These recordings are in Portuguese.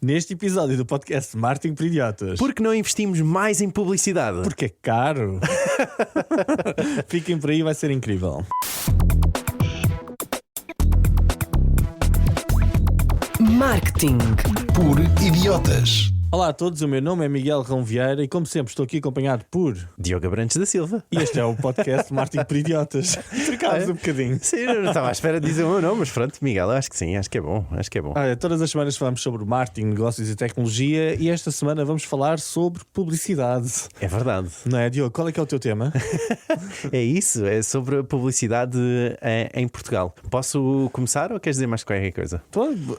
Neste episódio do podcast Marketing para Idiotas. Porque não investimos mais em publicidade? Porque é caro. Fiquem por aí, vai ser incrível. Marketing por idiotas. Olá a todos, o meu nome é Miguel Rão Vieira e como sempre estou aqui acompanhado por Diogo Abrantes da Silva. E este é o podcast Marketing para Idiotas. Trocámos um bocadinho. Sim, eu não estava à espera de dizer o meu nome, mas pronto, Miguel, acho que sim, acho que é bom. Todas as semanas falamos sobre marketing, negócios e tecnologia e esta semana vamos falar sobre publicidade. É verdade. Não é, Diogo? Qual é que é o teu tema? É isso, é sobre a publicidade em Portugal. Posso começar ou queres dizer mais qualquer coisa?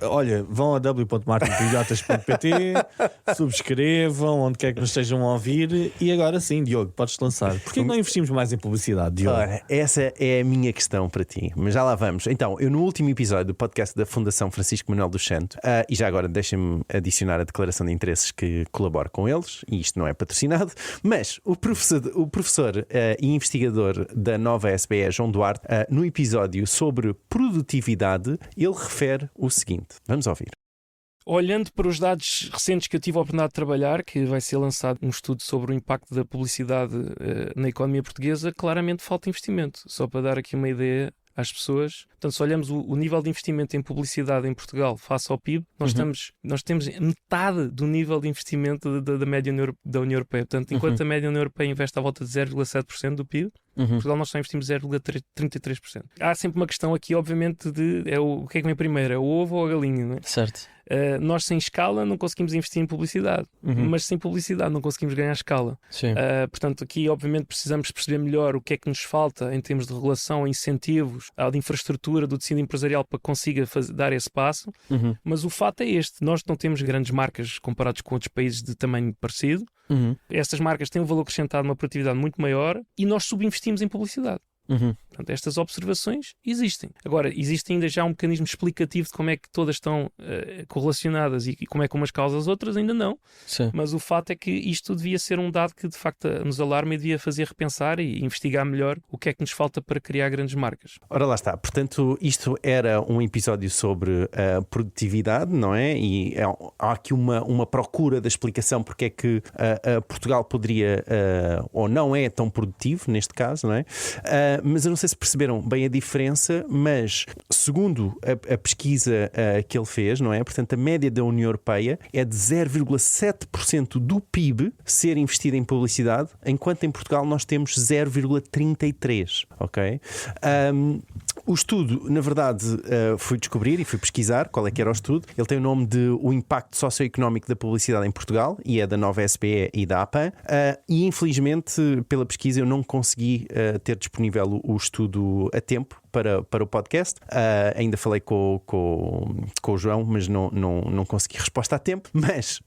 Olha, vão a www.marketingparidiotas.pt, subscrevam onde quer que nos estejam a ouvir e agora sim, Diogo, podes-te lançar. Porquê que não investimos mais em publicidade, Diogo? Ora, essa é a minha questão para ti, mas já lá vamos. Então, eu no último episódio do podcast da Fundação Francisco Manuel dos Santos, e já agora deixem-me adicionar a declaração de interesses que colaboro com eles, e isto não é patrocinado, mas o professor e investigador da nova SBE, João Duarte, no episódio sobre produtividade, ele refere o seguinte. Vamos ouvir. Olhando para os dados recentes que eu tive a oportunidade de trabalhar, que vai ser lançado um estudo sobre o impacto da publicidade na economia portuguesa, claramente falta investimento. Só para dar aqui uma ideia às pessoas. Portanto, se olhamos o nível de investimento em publicidade em Portugal face ao PIB, nós temos metade do nível de investimento da média da União Europeia. Portanto, enquanto a média da União Europeia investe à volta de 0,7% do PIB, em Portugal nós só investimos 0,33%. Há sempre uma questão aqui, obviamente, o que é que vem primeiro? É o ovo ou a galinha? Não é? Certo. Nós sem escala não conseguimos investir em publicidade, mas sem publicidade não conseguimos ganhar escala. Portanto, aqui obviamente precisamos perceber melhor o que é que nos falta em termos de regulação, incentivos, de infraestrutura do tecido empresarial para que consiga dar esse passo. Mas o fato é este: nós não temos grandes marcas comparados com outros países de tamanho parecido. Estas marcas têm um valor acrescentado, uma produtividade muito maior e nós subinvestimos em publicidade. Portanto, estas observações existem. Agora, existe ainda já um mecanismo explicativo de como é que todas estão correlacionadas e como é que umas causam as outras, ainda não. Sim. Mas o fato é que isto devia ser um dado que de facto nos alarma e devia fazer repensar e investigar melhor o que é que nos falta para criar grandes marcas. Ora, lá está. Portanto, isto era um episódio sobre a produtividade, não é? E há aqui uma procura da explicação porque é que Portugal poderia ou não é tão produtivo, neste caso, não é? Mas eu não sei se perceberam bem a diferença, mas segundo a pesquisa que ele fez, não é? Portanto, a média da União Europeia é de 0,7% do PIB ser investido em publicidade, enquanto em Portugal nós temos 0,33%, ok? O estudo, na verdade, fui descobrir e fui pesquisar qual é que era o estudo. Ele tem o nome de O Impacto Socioeconómico da Publicidade em Portugal e é da nova SBE e da APAN. E infelizmente, pela pesquisa, eu não consegui ter disponível o estudo a tempo para o podcast. Ainda falei com o João, mas não consegui resposta a tempo. Mas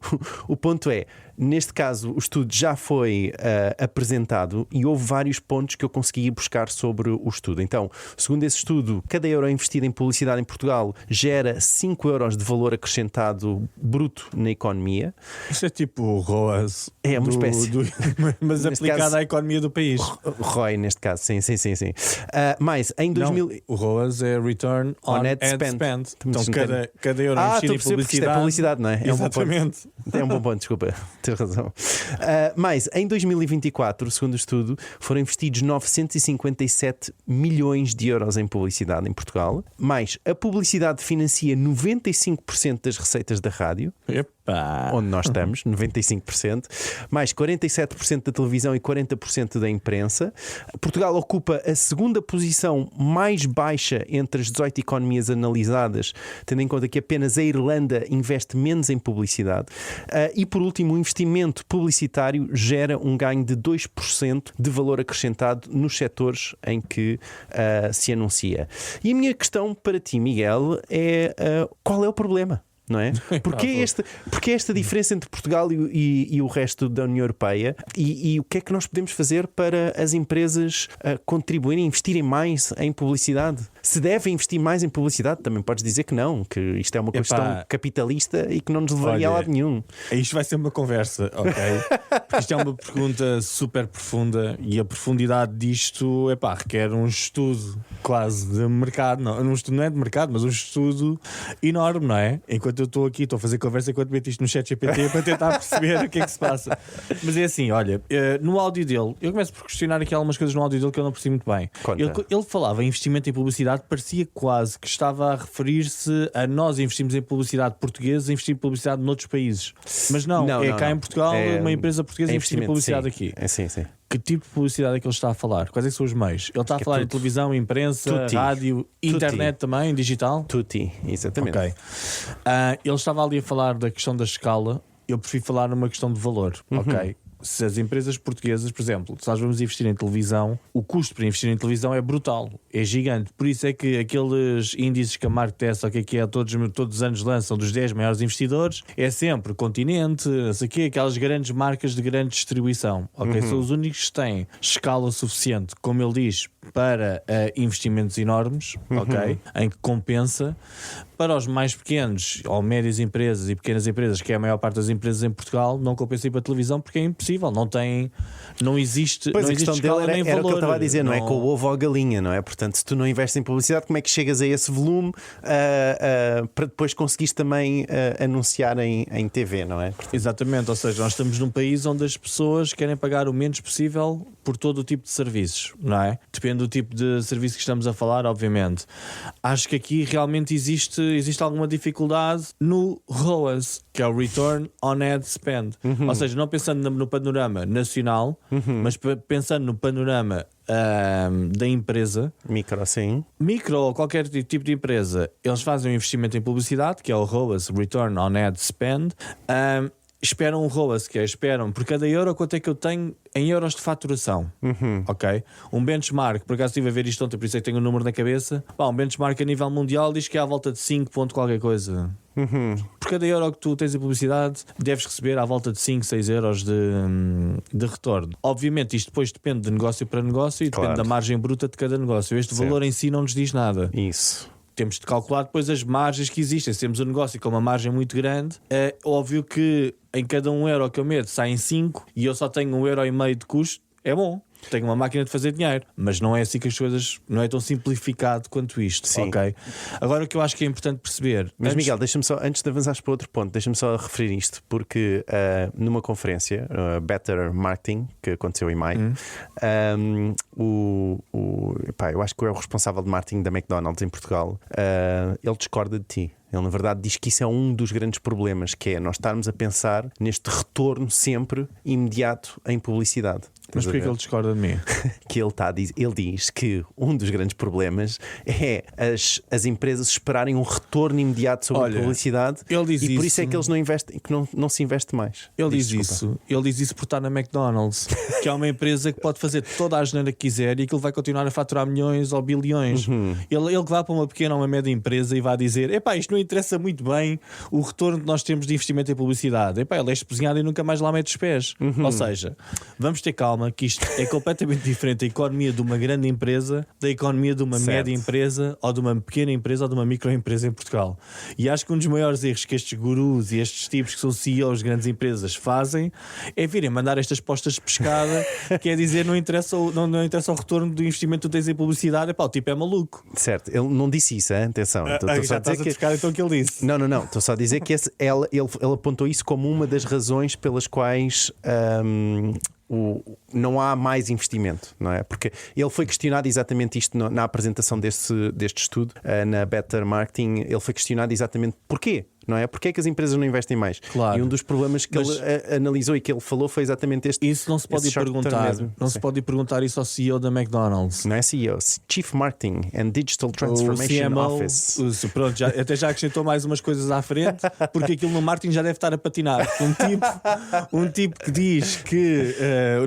o ponto é, neste caso, o estudo já foi apresentado e houve vários pontos que eu consegui buscar sobre o estudo. Então, segundo esse estudo, cada euro investido em publicidade em Portugal gera 5 euros de valor acrescentado bruto na economia. Isso é tipo o ROAS. É uma espécie. Mas aplicado caso, à economia do país. ROI, neste caso, sim. Mais, em 2000... O ROAS é Return on Ad Spend. Então cada euro investido em publicidade... Isto é publicidade, não é? Exatamente. É um bom ponto, desculpa. Tens razão. Mas em 2024, segundo o estudo, foram investidos 957 milhões de euros em publicidade em Portugal. Mais, a publicidade financia 95% das receitas da rádio. Onde nós estamos, 95%, mais 47% da televisão e 40% da imprensa. Portugal ocupa a segunda posição mais baixa entre as 18 economias analisadas, tendo em conta que apenas a Irlanda investe menos em publicidade. E por último, o investimento publicitário gera um ganho de 2% de valor acrescentado nos setores em que se anuncia. E a minha questão para ti, Miguel, é qual é o problema? Não é? Porque esta diferença entre Portugal e o resto da União Europeia e o que é que nós podemos fazer para as empresas contribuírem, investirem mais em publicidade? Se devem investir mais em publicidade, também podes dizer que não, que isto é uma questão capitalista e que não nos levaria a lado nenhum. Isto vai ser uma conversa, ok? Porque isto é uma pergunta super profunda e a profundidade disto requer um estudo quase de mercado, um estudo não é de mercado, mas um estudo enorme, não é? Enquanto eu estou aqui, estou a fazer conversa enquanto meto isto no chat GPT para tentar perceber o que é que se passa. Mas é assim, olha, no áudio dele, eu começo por questionar aqui algumas coisas no áudio dele que eu não percebi muito bem. Ele falava em investimento em publicidade, parecia quase que estava a referir-se a nós investimos em publicidade portuguesa, investir em publicidade noutros países. Mas não, cá em Portugal, uma empresa portuguesa investir em publicidade aqui. Sim. Que tipo de publicidade é que ele está a falar? Quais é que são os meios? Ele está a falar em televisão, imprensa, rádio, internet também, digital? Tutti, exatamente. Ok. Ele estava ali a falar da questão da escala. Eu prefiro falar numa questão de valor. Ok. Se as empresas portuguesas, por exemplo, se nós vamos investir em televisão, o custo para investir em televisão é brutal, é gigante. Por isso é que aqueles índices que a Marktest, o que é, todos os anos lançam dos 10 maiores investidores, é sempre Continente, não sei o quê, aquelas grandes marcas de grande distribuição. Ok, são os únicos que têm escala suficiente, como ele diz, para investimentos enormes, ok, em que compensa. Para os mais pequenos, ou médias empresas e pequenas empresas, que é a maior parte das empresas em Portugal, não compensa ir para a televisão porque é impossível, não existe. Pois não a questão existe dele escala nem era valor. o que eu estava a dizer, não é com o ovo ou a galinha, não é? Portanto, se tu não investes em publicidade, como é que chegas a esse volume para depois conseguires também anunciar em TV, não é? Portanto... Exatamente, ou seja, nós estamos num país onde as pessoas querem pagar o menos possível por todo o tipo de serviços, não é? Depende do tipo de serviço que estamos a falar, obviamente. Acho que aqui realmente existe alguma dificuldade no ROAS, que é o Return on Ad Spend. Ou seja, não pensando no panorama nacional, mas pensando no panorama da empresa. Micro ou qualquer tipo de empresa, eles fazem um investimento em publicidade, que é o ROAS, Return on Ad Spend. Esperam um ROAS, esperam por cada euro quanto é que eu tenho em euros de faturação. Ok? Um benchmark, por acaso estive a ver isto ontem, por isso é que tenho o número na cabeça. Um benchmark a nível mundial diz que é à volta de 5 ponto qualquer coisa. Por cada euro que tu tens em publicidade, deves receber à volta de 5, 6 euros de retorno. Obviamente, isto depois depende de negócio para negócio e depende da margem bruta de cada negócio. Este valor em si não nos diz nada. Isso. Temos de calcular depois as margens que existem. Se temos um negócio com uma margem muito grande, é óbvio que em cada 1 euro que eu meto saem 5 e eu só tenho 1,5 euro de custo, é bom. Tenho uma máquina de fazer dinheiro, mas não é assim que as coisas, não é tão simplificado quanto isto. Sim. Ok? Agora o que eu acho que é importante perceber. Mas Miguel, deixa-me só, antes de avançares para outro ponto, deixa-me só referir isto, porque numa conferência, Better Marketing, que aconteceu em maio, eu acho que é o responsável de marketing da McDonald's em Portugal, ele discorda de ti. Ele, na verdade, diz que isso é um dos grandes problemas, que é nós estarmos a pensar neste retorno sempre imediato em publicidade. Mas porquê que ele discorda de mim? Que ele diz que um dos grandes problemas é as empresas esperarem um retorno imediato sobre a publicidade, ele diz e por isso é que eles não investem, que não se investe mais. Ele diz isso por estar na McDonald's, que é uma empresa que pode fazer toda a asneira que quiser e aquilo vai continuar a faturar milhões ou bilhões. Ele que vai para uma pequena ou uma média empresa e vai dizer: epá, isto não interessa muito bem o retorno que nós temos de investimento em publicidade. Epá, ele é espezinhado e nunca mais lá mete os pés. Ou seja, vamos ter calma, que isto é completamente diferente a economia de uma grande empresa da economia de uma média empresa ou de uma pequena empresa ou de uma microempresa em Portugal. E acho que um dos maiores erros que estes gurus e estes tipos que são CEOs de grandes empresas fazem é virem mandar estas postas de pescada, que é dizer não interessa o retorno do investimento que tu tens em publicidade. Epá, o tipo é maluco. Certo, ele não disse isso, hein? Atenção. Já estás a buscar então o que ele disse. Não, estou só a dizer que ele apontou isso como uma das razões pelas quais não há mais investimento, não é? Porque ele foi questionado exatamente isto na apresentação deste estudo, na Better Marketing. Ele foi questionado exatamente porquê, não é? Porquê é que as empresas não investem mais? Claro. E um dos problemas que ele analisou e que ele falou foi exatamente este. Isso não se pode perguntar. Não se pode perguntar isso ao CEO da McDonald's. Não é CEO, Chief Marketing and Digital Transformation Office. Pronto, até já acrescentou mais umas coisas à frente, porque aquilo no marketing já deve estar a patinar. Um tipo que diz que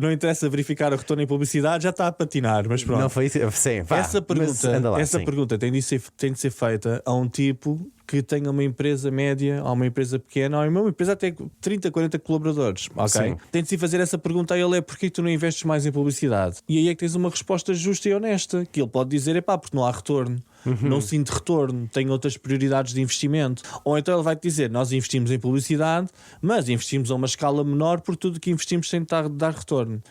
não interessa verificar o retorno em publicidade já está a patinar. Mas pronto. Não foi isso. Sim, essa pergunta tem de ser feita a um tipo que tenha uma empresa média ou uma empresa pequena ou uma empresa até 30, 40 colaboradores, ok? Tem de se fazer essa pergunta a ele: porquê tu não investes mais em publicidade? E aí é que tens uma resposta justa e honesta, que ele pode dizer: porque não há retorno. não sinto retorno, tenho outras prioridades de investimento. Ou então ele vai-te dizer, nós investimos em publicidade, mas investimos a uma escala menor por tudo que investimos sem dar retorno.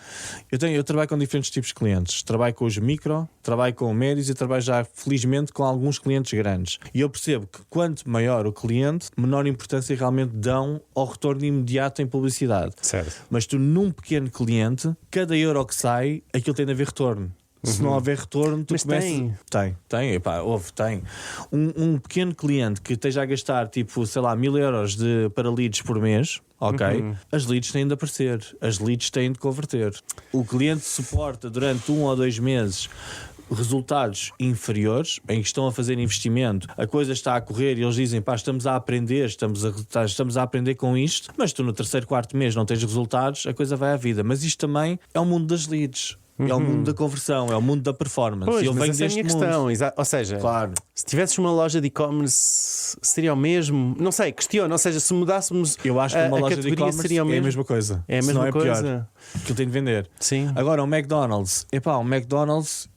Eu trabalho com diferentes tipos de clientes, trabalho com os micro, trabalho com médios e trabalho já felizmente com alguns clientes grandes. E eu percebo que quanto maior o cliente, menor importância realmente dão ao retorno imediato em publicidade. Certo. Mas tu num pequeno cliente, cada euro que sai, aquilo tem de haver retorno. Se não houver retorno, tu começas... Tem. Epá, tem. Um pequeno cliente que esteja a gastar tipo, sei lá, 1000 euros para leads por mês, ok? As leads têm de aparecer, as leads têm de converter. O cliente suporta durante 1 ou 2 meses resultados inferiores, em que estão a fazer investimento, a coisa está a correr e eles dizem, pá, estamos a aprender, estamos a aprender com isto, mas tu no 3º, 4º mês não tens resultados, a coisa vai à vida. Mas isto também é o mundo das leads. É o mundo da conversão, é o mundo da performance. Pois, eu mas venho essa é a minha deste questão. mundo. Ou seja, claro. Se tivesses uma loja de e-commerce, seria o mesmo? Não sei, questiono. Ou seja, se mudássemos eu acho que uma loja de categoria, e-commerce seria o mesmo. é a mesma coisa. É a Se mesma não é coisa. pior. Que eu tenho de vender. Sim. Agora, o McDonald's. Um McDonald's...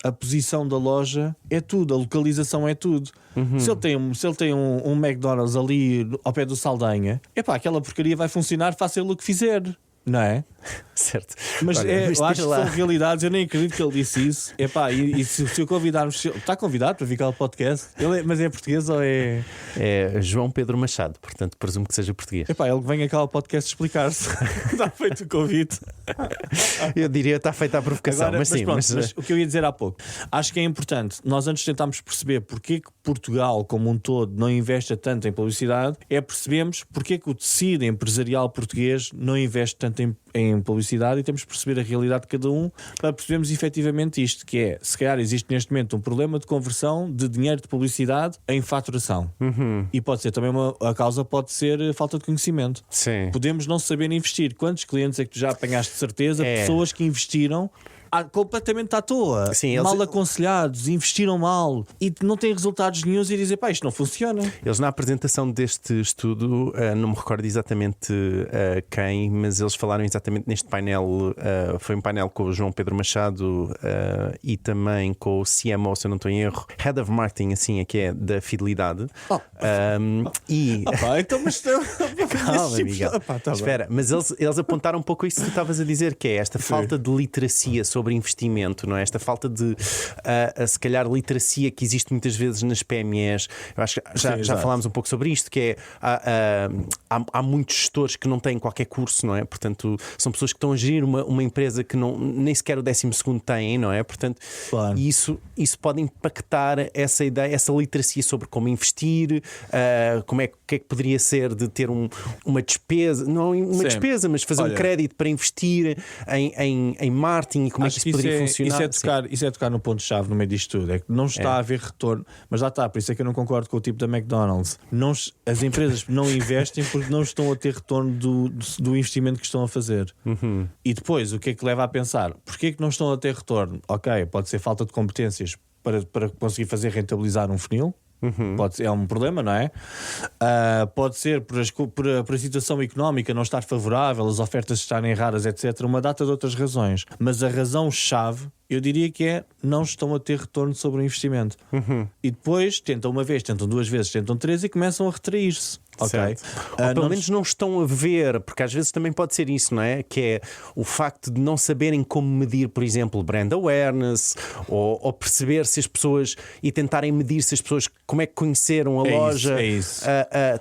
A posição da loja é tudo, a localização é tudo. Se ele tem um McDonald's ali ao pé do Saldanha, aquela porcaria vai funcionar, faça ele o que fizer, não é? Certo. Mas Olha, eu acho que são realidades. Eu nem acredito que ele disse isso. E se eu convidarmos, está convidado para vir cá ao podcast? Mas é português ou é? É João Pedro Machado, portanto presumo que seja português. Ele que vem cá ao podcast explicar-se. Está feito o convite. Eu diria que está feita a provocação. Agora, mas o que eu ia dizer há pouco, acho que é importante. Nós antes tentámos perceber porque que Portugal como um todo não investe tanto em publicidade, percebemos porque que o tecido empresarial português não investe tanto em publicidade, e temos de perceber a realidade de cada um para percebermos efetivamente isto, que é, se calhar existe neste momento um problema de conversão de dinheiro de publicidade em faturação. E pode ser também a causa pode ser falta de conhecimento. Sim. Podemos não saber investir. Quantos clientes é que tu já apanhaste de certeza? Pessoas que investiram completamente à toa, sim, mal aconselhados, investiram mal e não têm resultados nenhuns e dizem, isto não funciona. Eles na apresentação deste estudo, não me recordo exatamente quem, mas eles falaram exatamente neste painel, foi um painel com o João Pedro Machado e também com o CMO, se eu não estou em erro, Head of Marketing, assim é que é, da Fidelidade. Então mas calma, Miguel. Espera, mas eles apontaram um pouco isso que tu estavas a dizer, que é esta falta de literacia sobre investimento, não é? Esta falta de se calhar literacia que existe muitas vezes nas PMEs. Eu acho que já falámos um pouco sobre isto, que é há muitos gestores que não têm qualquer curso, não é? Portanto, são pessoas que estão a gerir uma empresa que nem sequer o 12º têm, não é? Portanto, claro. isso pode impactar essa ideia, essa literacia sobre como investir, o que é que poderia ser de ter uma despesa, não uma despesa, mas fazer um crédito para investir em marketing, e como é que isso poderia funcionar. Isso é tocar no ponto-chave no meio disto tudo. É que não está a haver retorno, mas lá está, por isso é que eu não concordo com o tipo da McDonald's. As empresas não investem porque não estão a ter retorno do investimento que estão a fazer. E depois, o que é que leva a pensar? Porquê é que não estão a ter retorno? Ok, pode ser falta de competências para conseguir fazer rentabilizar um funil. É um problema, não é? Pode ser por a situação económica não estar favorável, as ofertas estarem raras, etc. Uma data de outras razões. Mas a razão-chave, eu diria que não estão a ter retorno sobre o investimento. E depois tentam uma vez, tentam 2 vezes, tentam 3 e começam a retrair-se. Okay. Ou pelo menos não estão a ver, porque às vezes também pode ser isso, não é? Que é o facto de não saberem como medir, por exemplo, brand awareness, ou perceber se as pessoas e tentarem medir se as pessoas como é que conheceram a loja.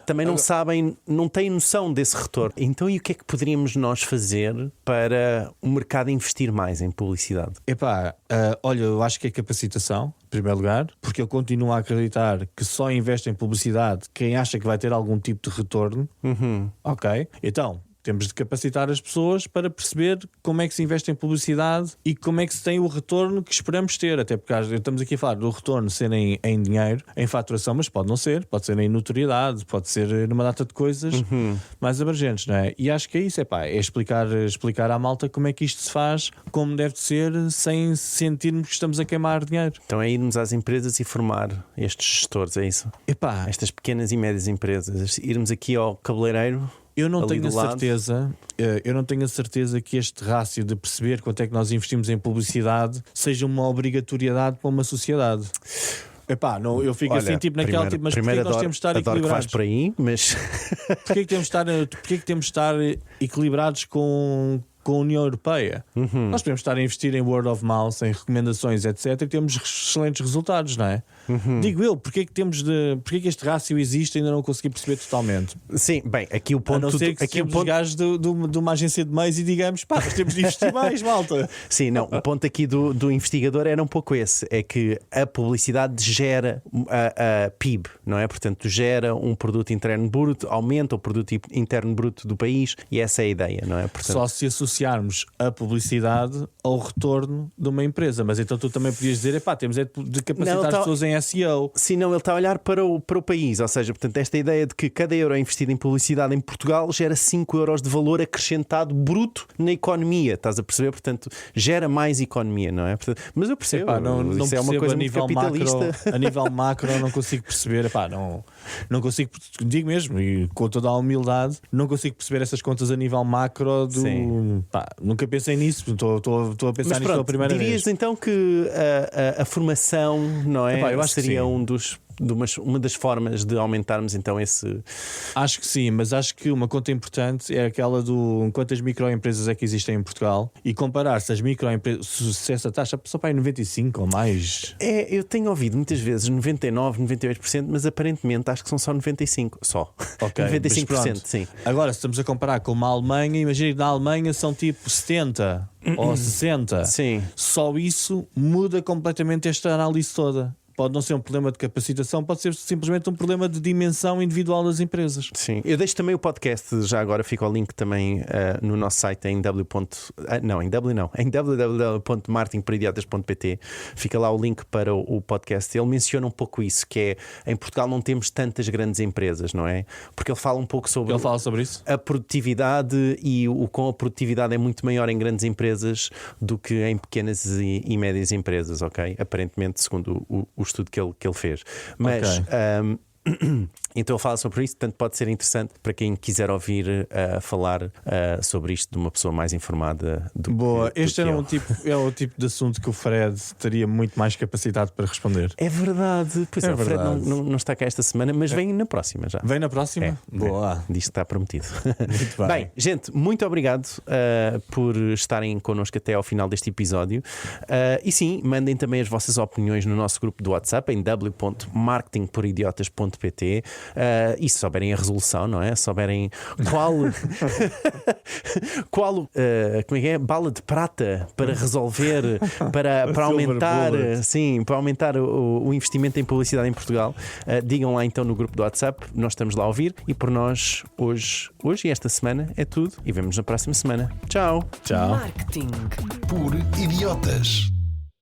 Também não sabem, não têm noção desse retorno. Então, e o que é que poderíamos nós fazer para o mercado investir mais em publicidade? Olha, eu acho que é capacitação, em primeiro lugar, porque eu continuo a acreditar que só investe em publicidade quem acha que vai ter algum tipo de retorno. Ok? Então, temos de capacitar as pessoas para perceber como é que se investe em publicidade e como é que se tem o retorno que esperamos ter. Até porque estamos aqui a falar do retorno ser em dinheiro, em faturação, mas pode não ser. Pode ser em notoriedade, pode ser numa data de coisas mais abrangentes, não é? E acho que é isso, é explicar à malta como é que isto se faz, como deve ser, sem sentirmos que estamos a queimar dinheiro. Então é irmos às empresas e formar estes gestores, é isso? Estas pequenas e médias empresas. Irmos aqui ao cabeleireiro Eu não ali tenho a do lado. certeza. Eu não tenho a certeza que este rácio de perceber quanto é que nós investimos em publicidade seja uma obrigatoriedade para uma sociedade. Epá, não, eu fico assim, tipo naquela, tipo, mas porquê que nós temos de estar adoro que vais equilibrados? por aí, mas Porquê que temos de estar equilibrados com a União Europeia? Nós podemos estar a investir em word of mouth, em recomendações, etc. E temos excelentes resultados, não é? Digo eu, porquê que este rácio existe e ainda não consegui perceber totalmente? sim, bem, aqui o A ponto. não ser que Aqui o sejamos ponto gajos de uma agência de meios e digamos, pá, nós temos de investir mais, malta. Sim, não, o ponto aqui do investigador era um pouco esse: é que a publicidade gera a PIB, não é? Portanto, gera um produto interno bruto, aumenta o produto interno bruto do país, e essa é a ideia, não é? Portanto, Só se associarmos a publicidade ao retorno de uma empresa. Mas então tu também podias dizer, epá, temos de capacitar Não, as tá- pessoas em SEO. sim, não, ele está a olhar para o país, ou seja, portanto, esta ideia de que cada euro investido em publicidade em Portugal gera 5 euros de valor acrescentado bruto na economia, estás a perceber? Portanto, gera mais economia, não é? Portanto, mas eu percebo, Epá, não isso é uma percebo coisa a muito nível capitalista. macro. A nível macro não consigo perceber. Epá, não consigo, digo mesmo, e com toda a humildade, não consigo perceber essas contas a nível macro do. Sim. Pá, nunca pensei nisso. Estou a pensar Mas nisso pela pronto, primeira dirias vez. então que a formação, não é? Epá, eu acho que seria sim. uma das formas de aumentarmos então esse. Acho que sim, mas acho que uma conta importante é aquela do quantas microempresas é que existem em Portugal e comparar se as microempresas, se essa taxa só para aí 95 ou mais. Eu tenho ouvido muitas vezes 99, 98%, mas aparentemente acho que são só 95%. Só. Ok, 95%, mas pronto. sim. Agora, se estamos a comparar com uma Alemanha, imagina que na Alemanha são tipo 70 ou 60. Sim. Só isso muda completamente esta análise toda. Pode não ser um problema de capacitação, pode ser simplesmente um problema de dimensão individual das empresas. Sim, eu deixo também o podcast, já agora fica o link também no nosso site em em www.marketingparidiotas.pt. Fica lá o link para o podcast. Ele menciona um pouco isso, que é em Portugal não temos tantas grandes empresas, não é? Porque ele fala um pouco sobre Ele fala sobre isso? a produtividade e o quão a produtividade é muito maior em grandes empresas do que em pequenas e médias empresas, ok? Aparentemente, segundo o estudo que ele fez. Mas Ok. então ele fala sobre isso, portanto pode ser interessante para quem quiser ouvir falar sobre isto de uma pessoa mais informada do Boa, que este eu. é o tipo de assunto que o Fred teria muito mais capacidade para responder. É verdade, pois É é, o Fred verdade. não está cá esta semana, mas vem na próxima já. Vem na próxima? Boa. Diz que está prometido. Muito bem. Gente, muito obrigado por estarem connosco até ao final deste episódio. E sim, mandem também as vossas opiniões no nosso grupo do WhatsApp em w.marketingporidiotas.pt. E se souberem a resolução, não é? Se souberem qual como é que é? Bala de prata para resolver, para aumentar, bullet. sim, para aumentar o investimento em publicidade em Portugal, digam lá então no grupo do WhatsApp. Nós estamos lá a ouvir e por nós hoje e esta semana é tudo e vemos na próxima semana. Tchau. Tchau. Marketing. Por idiotas.